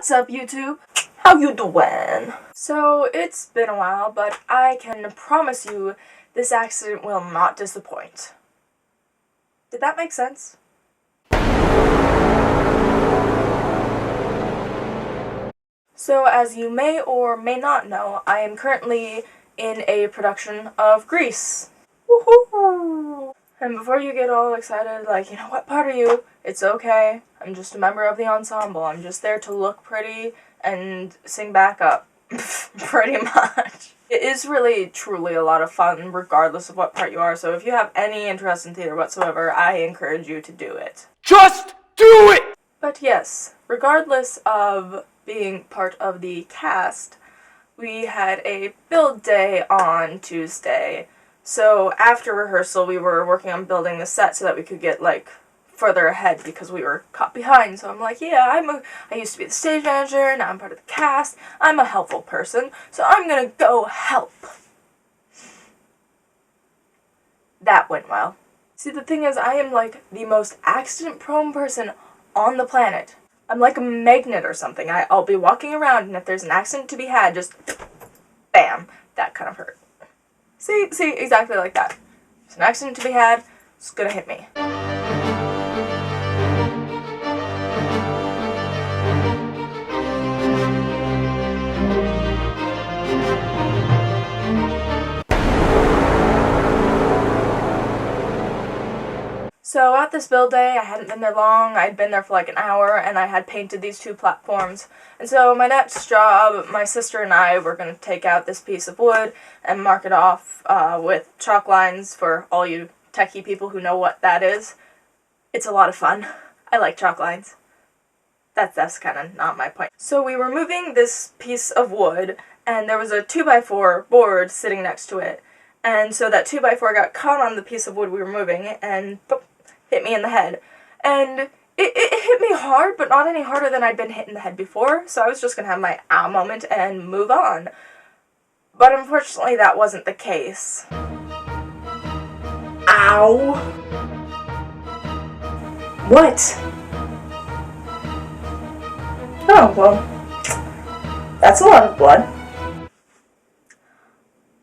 What's up, YouTube? How you doing? So, it's been a while, but I can promise you this accident will not disappoint. Did that make sense? So, as you may or may not know, I am currently in a production of Grease. Woohoo! And before you get all excited, like, you know, what part are you? It's okay. I'm just a member of the ensemble. I'm just there to look pretty and sing backup. Pretty much. It is really, truly a lot of fun, regardless of what part you are, so if you have any interest in theater whatsoever, I encourage you to do it. Just do it! But yes, regardless of being part of the cast, we had a build day on Tuesday. So after rehearsal, we were working on building the set so that we could get, like, further ahead because we were caught behind. So I'm like, yeah, I used to be the stage manager, now I'm part of the cast. I'm a helpful person, so I'm gonna go help. That went well. See, the thing is, I am, like, the most accident-prone person on the planet. I'm like a magnet or something. I'll be walking around, and if there's an accident to be had, just bam, that kind of hurt. See, exactly like that. If there's an accident to be had, it's gonna hit me. So at this build day, I hadn't been there long. I'd been there for like an hour, and I had painted these two platforms. And so my next job, my sister and I were going to take out this piece of wood and mark it off with chalk lines for all you techie people who know what that is. It's a lot of fun. I like chalk lines. That's kind of not my point. So we were moving this piece of wood, and there was a 2x4 board sitting next to it. And so that 2x4 got caught on the piece of wood we were moving, and boop, hit me in the head. And it hit me hard, but not any harder than I'd been hit in the head before, so I was just gonna have my ow moment and move on. But unfortunately, that wasn't the case. Ow! What? Oh, well, that's a lot of blood.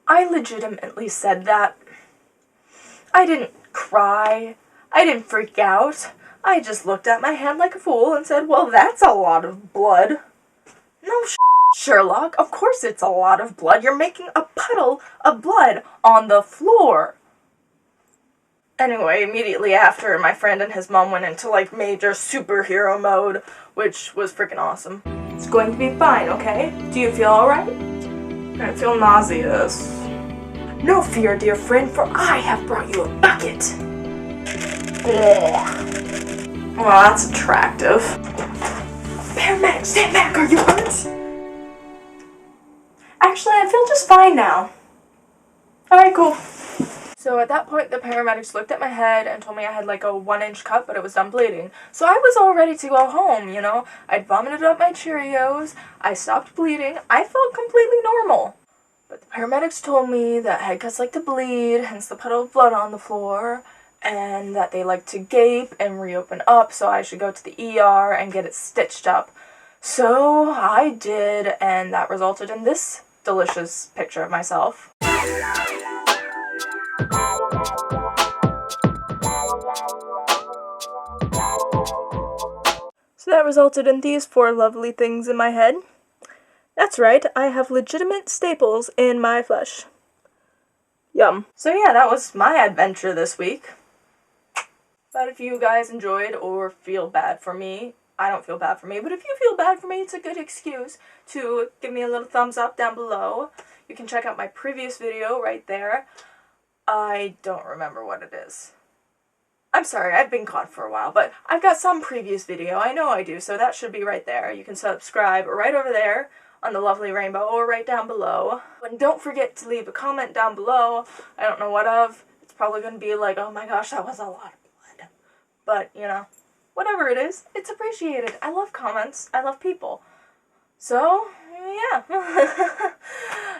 I legitimately said that. I didn't cry. I didn't freak out. I just looked at my hand like a fool and said, well, that's a lot of blood. No Sherlock, of course it's a lot of blood. You're making a puddle of blood on the floor. Anyway, immediately after, my friend and his mom went into, like, major superhero mode, which was freaking awesome. It's going to be fine, okay? Do you feel alright? I feel nauseous. No fear, dear friend, for I have brought you a bucket. Ugh. Well, that's attractive. Paramedic, stand back, are you hurt? Actually, I feel just fine now. Alright, cool. So at that point, the paramedics looked at my head and told me I had like a 1-inch cut, but it was done bleeding. So I was all ready to go home, you know? I'd vomited up my Cheerios, I stopped bleeding, I felt completely normal. But the paramedics told me that head cuts like to bleed, hence the puddle of blood on the floor, and that they like to gape and reopen up, so I should go to the ER and get it stitched up. So I did, and that resulted in this delicious picture of myself. So that resulted in these 4 lovely things in my head. That's right, I have legitimate staples in my flesh. Yum. So yeah, that was my adventure this week. But if you guys enjoyed or feel bad for me, I don't feel bad for me, but if you feel bad for me, it's a good excuse to give me a little thumbs up down below. You can check out my previous video right there. I don't remember what it is. I'm sorry, I've been gone for a while, but I've got some previous video, I know I do, so that should be right there. You can subscribe right over there on the lovely rainbow or right down below. And don't forget to leave a comment down below. I don't know what of. It's probably going to be like, oh my gosh, that was a lot of blood. But, you know, whatever it is, it's appreciated. I love comments. I love people. So, yeah.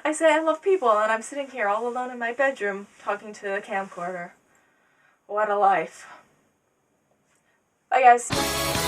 I say I love people, and I'm sitting here all alone in my bedroom talking to a camcorder. What a life. Bye, guys.